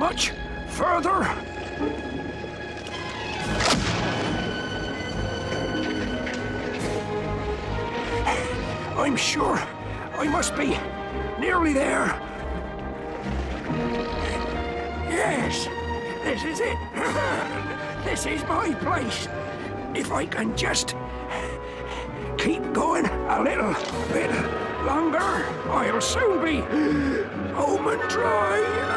much further. I'm sure I must be nearly there. Yes, this is it. This is my place. If I can just keep going a little bit longer, I'll soon be home and dry.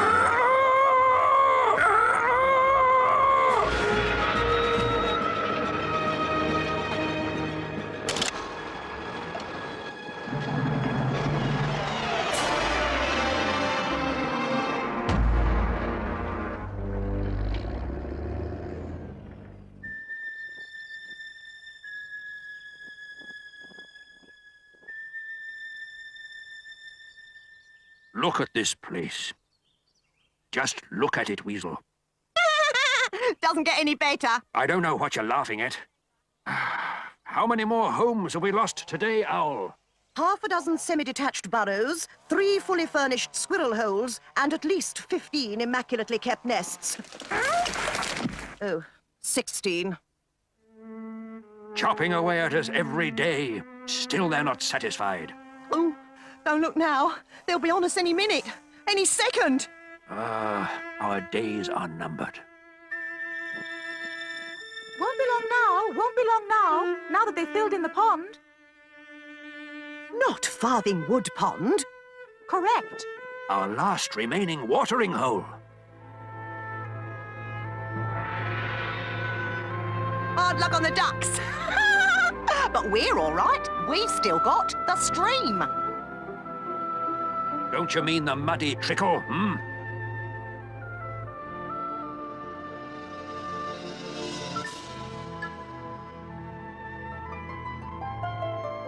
Look at this place. Just look at it, Weasel. Doesn't get any better. I don't know what you're laughing at. How many more homes have we lost today, Owl? Half a dozen semi-detached burrows, 3 fully furnished squirrel holes, and at least 15 immaculately kept nests. Oh, 16. Chopping away at us every day. Still they're not satisfied. Oh, don't look now. They'll be on us any minute, any second. Our days are numbered. Won't be long now, won't be long now that they've filled in the pond. Not Farthing Wood Pond. Correct. Our last remaining watering hole. Hard luck on the ducks. But we're all right. We've still got the stream. Don't you mean the muddy trickle, hmm?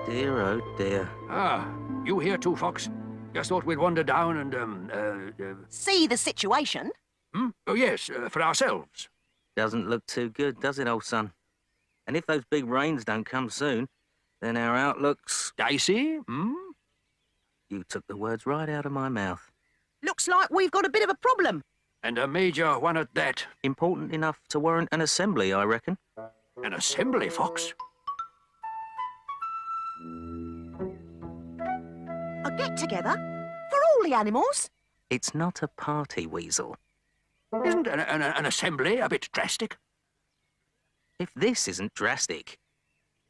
Dear, oh dear. Ah, you here too, Fox? Just thought we'd wander down and, See the situation? Oh, yes, for ourselves. Doesn't look too good, does it, old son? And if those big rains don't come soon, then our outlook's... Dicey, hmm? You took the words right out of my mouth. Looks like we've got a bit of a problem. And a major one at that. Important enough to warrant an assembly, I reckon. An assembly, Fox? A get-together? For all the animals? It's not a party, Weasel. Isn't an assembly a bit drastic? If this isn't drastic,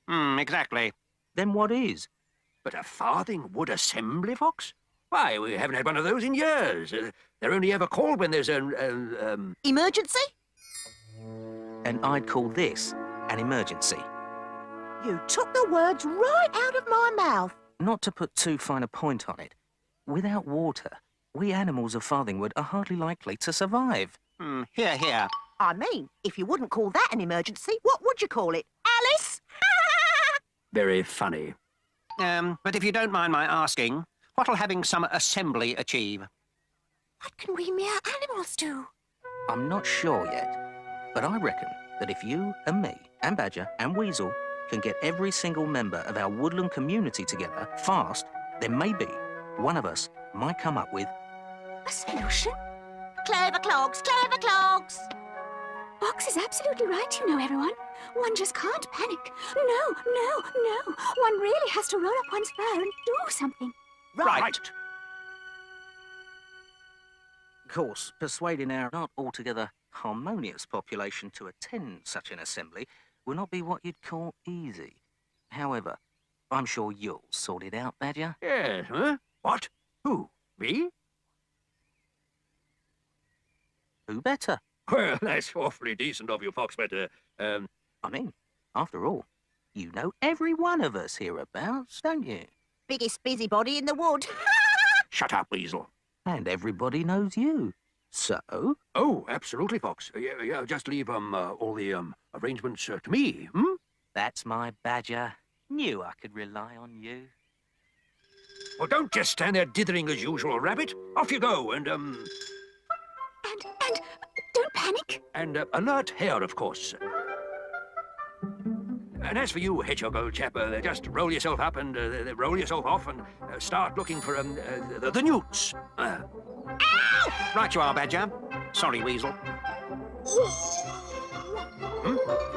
Exactly. then what is? But a Farthing Wood assembly, Fox? Why, we haven't had one of those in years. They're only ever called when there's an Emergency? And I'd call this an emergency. You took the words right out of my mouth. Not to put too fine a point on it, without water, we animals of Farthingwood are hardly likely to survive. Here, here. I mean, if you wouldn't call that an emergency, what would you call it? Alice? Very funny. But if you don't mind my asking, what'll having some assembly achieve? What can we mere animals do? I'm not sure yet, but I reckon that if you and me and Badger and Weasel can get every single member of our woodland community together fast, then maybe one of us might come up with... A solution? Clever clogs, clever clogs. Fox is absolutely right, you know, everyone. One just can't panic. No, no, no. One really has to roll up one's fur and do something. Right. Of course, persuading our not altogether harmonious population to attend such an assembly will not be what you'd call easy. However, I'm sure you'll sort it out, Badger. Yes, huh? What? Who? Me? Who better? Well, that's awfully decent of you, Fox, but, I mean, after all, you know every one of us hereabouts, don't you? Biggest busybody in the wood. shut up, Weasel. And everybody knows you. So? Oh, absolutely, Fox. Yeah, just leave, all the, arrangements to me, hmm? That's my Badger. Knew I could rely on you. Well, don't just stand there dithering as usual, Rabbit. Off you go, and Don't panic. And alert Hare, of course. And as for you, Hedgehog, old chap, just roll yourself up and roll yourself off and start looking for the newts. Right you are, Badger. Sorry, Weasel.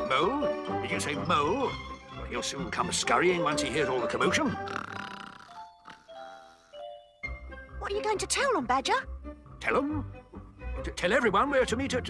Mole? Did you say mole? Well, he'll soon come scurrying once he hears all the commotion. What are you going to tell them, Badger? Tell him? Tell everyone we're to meet at,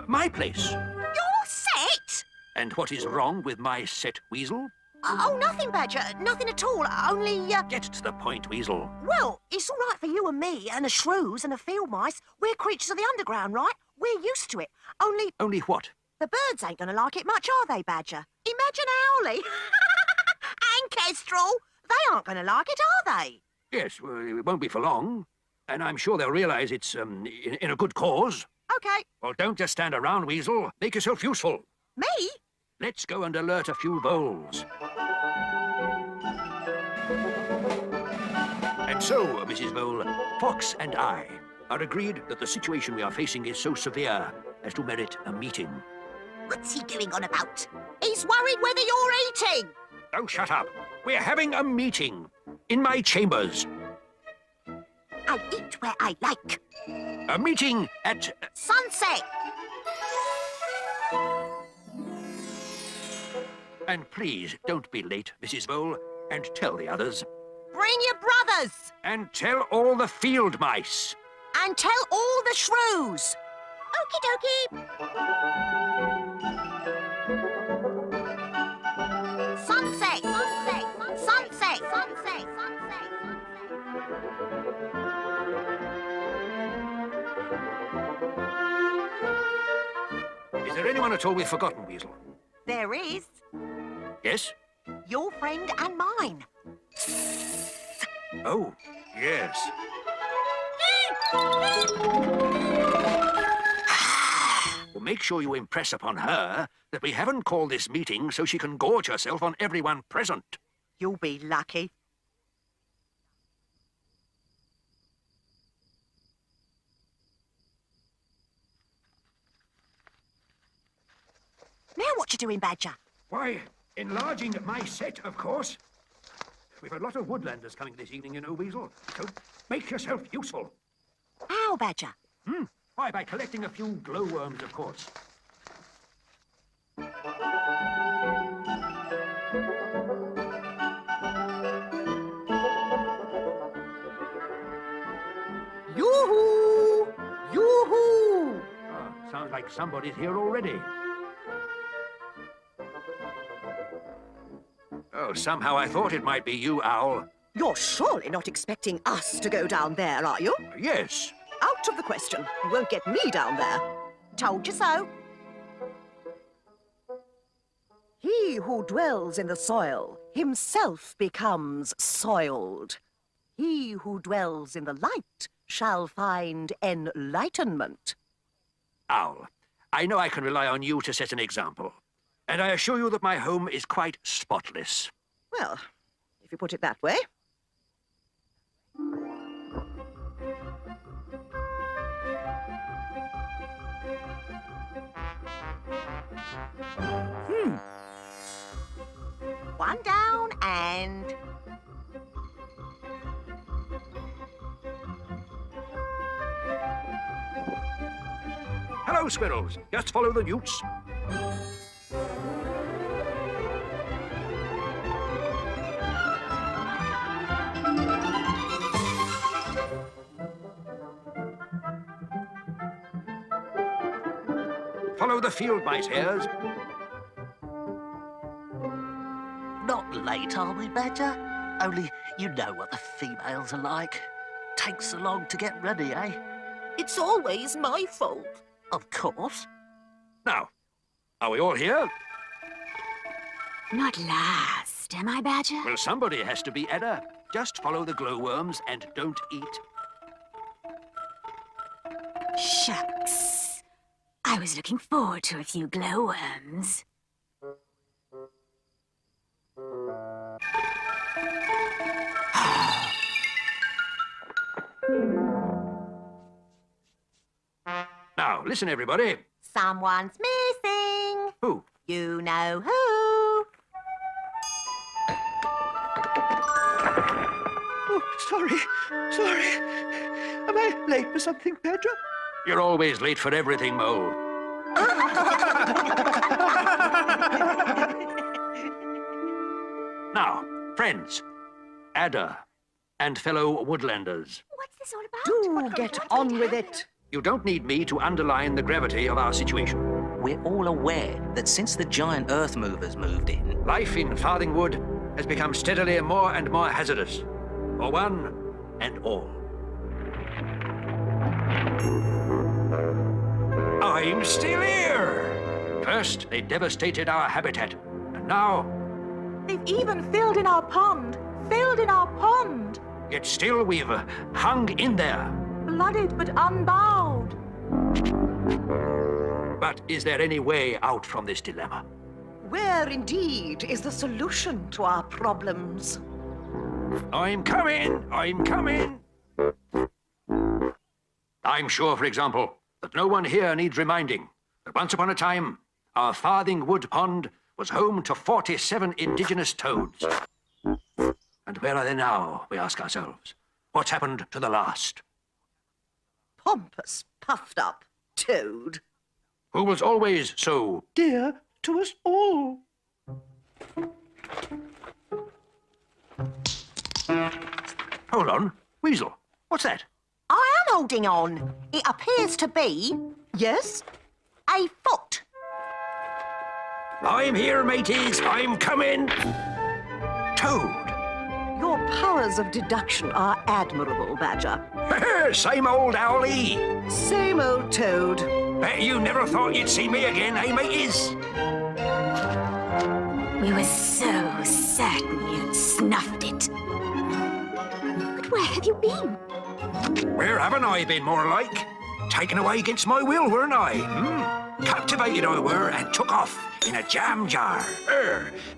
my place. Your set? And what is wrong with my set, Weasel? Oh, nothing, Badger. Nothing at all. Only, Get to the point, Weasel. Well, it's all right for you and me and the shrews and the field mice. We're creatures of the underground, right? We're used to it. Only what? The birds ain't gonna like it much, are they, Badger? Imagine Owly and Kestrel. They aren't gonna like it, are they? Yes, well, it won't be for long. And I'm sure they'll realise it's, in a good cause. Okay. Well, don't just stand around, Weasel. Make yourself useful. Me? Let's go and alert a few voles. And so, Mrs. Vole, Fox and I are agreed that the situation we are facing is so severe as to merit a meeting. What's he doing on about? He's worried whether you're eating. Oh, shut up. We're having a meeting in my chambers. I eat where I like. A meeting at... Sunset. And please, don't be late, Mrs. Vole, and tell the others. Bring your brothers. And tell all the field mice. And tell all the shrews. Okie dokie. Sunset. Sunset. Sunset. Sunset. Sunset. Is there anyone at all we've forgotten, Weasel? There is. Yes? Your friend and mine. Oh, yes. Well, make sure you impress upon her that we haven't called this meeting so she can gorge herself on everyone present. You'll be lucky. Now what you doing, Badger? Why, enlarging my set, of course. We've a lot of woodlanders coming this evening, you know, Weasel. So make yourself useful. How, Badger? Why, by collecting a few glowworms, of course. Yoo-hoo! Yoo-hoo! Sounds like somebody's here already. Oh, somehow I thought it might be you, Owl. You're surely not expecting us to go down there, are you? Yes. Out of the question. You won't get me down there. Told you so. He who dwells in the soil himself becomes soiled. He who dwells in the light shall find enlightenment. Owl, I know I can rely on you to set an example. And I assure you that my home is quite spotless. Well, if you put it that way. One down and... Hello, squirrels. Just follow the newts. Follow the field mice, hares. Not late, are we, Badger? Only you know what the females are like. Takes so long to get ready, eh? It's always my fault. Of course. Now, are we all here? Not last, am I, Badger? Well, somebody has to be, Edda. Just follow the glowworms and don't eat. Shucks. I was looking forward to a few glowworms. Now, listen, everybody. Someone's missing. Who? You know who. Oh, sorry. Am I late for something, Pedro? You're always late for everything, Mole. Now, friends, Ada, and fellow woodlanders, What's this all about? Do get on with it. you don't need me to underline the gravity of our situation. We're all aware that since the giant earth movers moved in, Life in Farthing Wood has become steadily more and more hazardous, for one and all. I'm still here! First, they devastated our habitat, and now, They've even filled in our pond. Filled in our pond. yet still we've hung in there. Blooded but unbowed. But is there any way out from this dilemma? Where indeed is the solution to our problems? I'm coming! I'm coming! I'm sure, for example, that no one here needs reminding that once upon a time, our Farthing Wood Pond was home to 47 indigenous toads. And where are they now, we ask ourselves? What's happened to the last? Pompous, puffed up toad. Who was always so Dear to us all. Hold on, Weasel, what's that? I am holding on. It appears to be... Yes? A foot. I'm here, mateys, I'm coming! Toad! Your powers of deduction are admirable, Badger. Same old owlie! Same old toad. Bet you never thought you'd see me again, eh, mateys? We were so certain you'd snuffed it. But where have you been? Where haven't I been, more like? Taken away against my will, weren't I? Captivated I were and took off in a jam jar.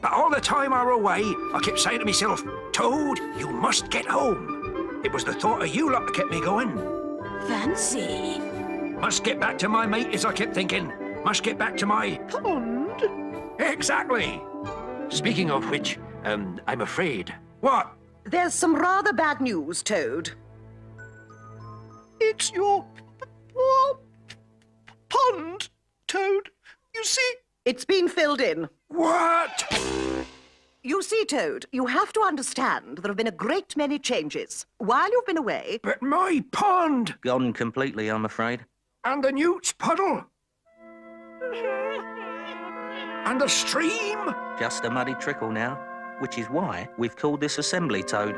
But all the time I were away, I kept saying to myself, Toad, you must get home. It was the thought of you lot that kept me going. Fancy. Must get back to my mate, as I kept thinking. Must get back to my... Pond. Exactly. Speaking of which, I'm afraid. What? There's some rather bad news, Toad. It's your poor pond, Toad. You see, It's been filled in. What? You see, Toad, you have to understand there have been a great many changes. While you've been away, But my pond! gone completely, I'm afraid. And the newt's puddle! And the stream! Just a muddy trickle now, which is why we've called this assembly, Toad.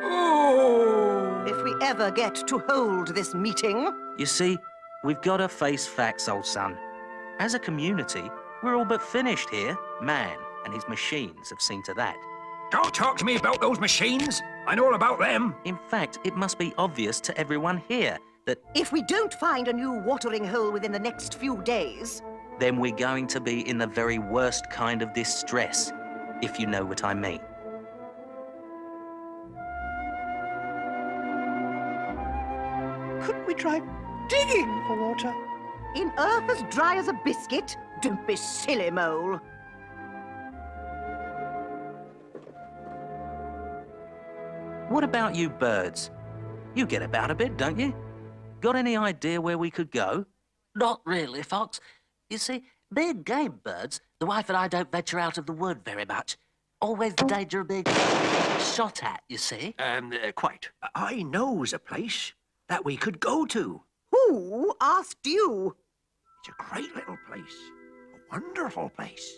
Oh! if we ever get to hold this meeting... You see, we've got to face facts, old son. As a community, we're all but finished here. Man and his machines have seen to that. Don't talk to me about those machines. I know all about them. In fact, it must be obvious to everyone here that If we don't find a new watering hole within the next few days... then we're going to be in the very worst kind of distress, if you know what I mean. couldn't we try digging for water? In earth as dry as a biscuit? Don't be silly, Mole. What about you birds? You get about a bit, don't you? Got any idea where we could go? Not really, Fox. You see, being game birds, the wife and I don't venture out of the wood very much. Always the danger of being shot at, you see. Quite. I knows a place that we could go to. Who asked you? It's a great little place. A wonderful place.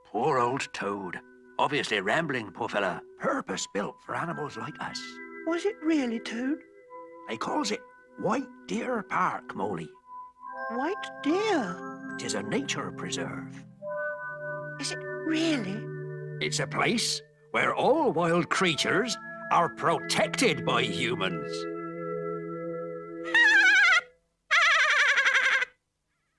Poor old Toad. Obviously rambling, poor fella. Purpose-built for animals like us. Was it really, Toad? They calls it White Deer Park, Molly. White deer? It is a nature preserve. Is it really? It's a place where all wild creatures are protected by humans.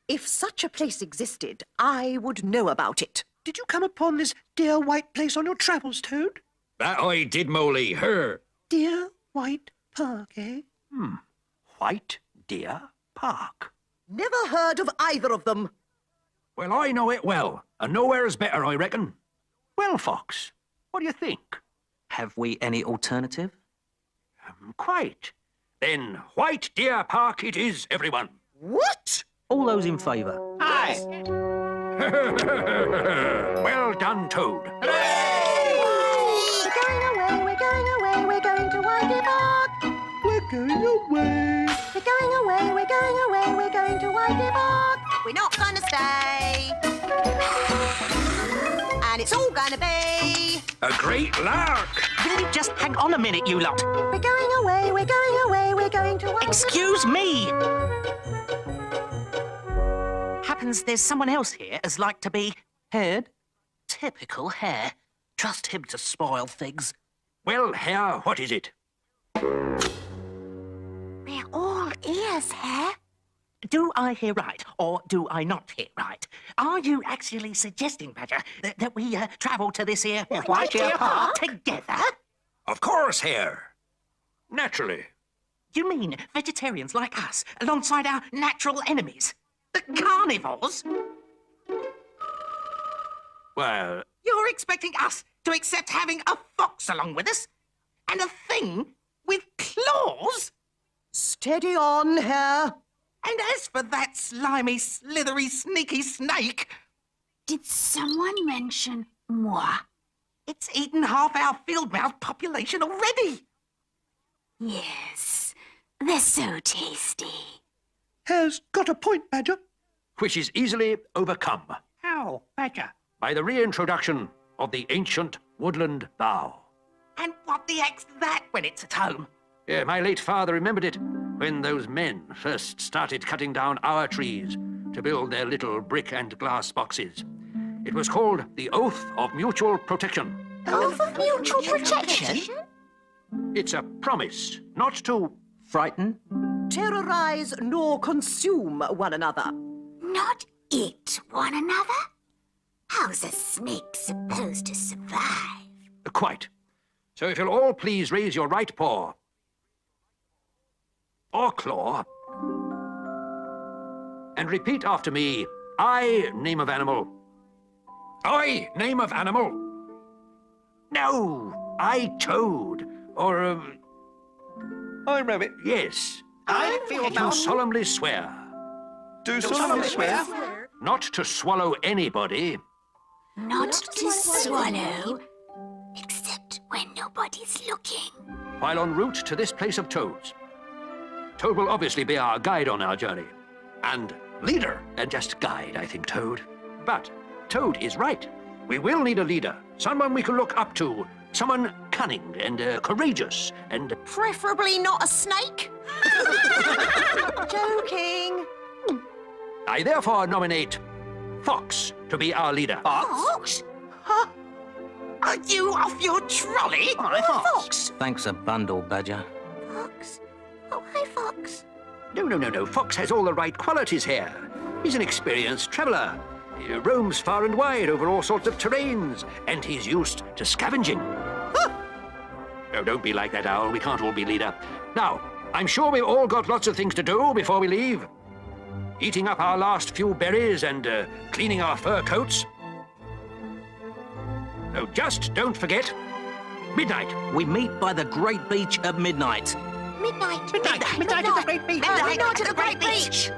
If such a place existed, I would know about it. Did you come upon this dear white place on your travels, Toad? That I did, Molly. Her. Dear White Park, eh? White Deer Park. Never heard of either of them. Well, I know it well, and nowhere's better, I reckon. Well, Fox, what do you think? Have we any alternative? Quite. Then White Deer Park it is, everyone. What? All those in favour? Aye. Well done, Toad. We're going away, we're going away, we're going to Whitey Park. We're going away. We're going away, we're going away, we're going to Whitey Park. We're not gonna stay. And it's all gonna be... A great lark. Will you just hang on a minute, you lot? We're going away, we're going away, we're going to Whitey Excuse me! Happens there's someone else here as like to be heard? Typical Hare. Trust him to spoil things. Well, Hare, what is it? We're all ears, Hare. Do I hear right, or do I not hear right? Are you actually suggesting, Badger, that we travel to this here White Deer Park? together? Of course, Hare. Naturally. You mean vegetarians like us, alongside our natural enemies? The carnivores? Well, You're expecting us to accept having a fox along with us? And a thing with claws? Steady on, Hare. And as for that slimy, slithery, sneaky snake, Did someone mention moi? it's eaten half our field mouse population already. Yes, they're so tasty. Hare's got a point, Badger. which is easily overcome How, Badger? by the reintroduction of the ancient woodland bough. And what the heck's that when it's at home? Yeah, my late father remembered it when those men first started cutting down our trees to build their little brick and glass boxes. It was called the Oath of Mutual Protection. Oath of mutual protection? It's a promise not to... Frighten? Terrorize nor consume one another. Not eat one another? How's a snake supposed to survive? Quite. So if you'll all please raise your right paw. Or claw. And repeat after me. I, name of animal. I, name of animal. No, I, Toad. Or, I rabbit. yes. I feel Do solemnly swear Do solemnly swear. not to swallow anybody Not to swallow, except when nobody's looking. while en route to this place of Toads. Toad will obviously be our guide on our journey. And leader, and just guide, I think, Toad. But Toad is right. We will need a leader, someone we can look up to, someone cunning and courageous and... Preferably not a snake. Joking. I therefore nominate Fox to be our leader. Fox? Are you off your trolley? Fox. Thanks a bundle, Badger. Fox? Oh, hi, Fox. No. Fox has all the right qualities here. He's an experienced traveller. He roams far and wide over all sorts of terrains, and he's used to scavenging. No, don't be like that, Owl. We can't all be leader. Now, I'm sure we've all got lots of things to do before we leave. Eating up our last few berries and cleaning our fur coats. So just don't forget, midnight. We meet by the Great Beach at midnight. Midnight. Midnight at the Great Beach. Midnight at the Great Beach.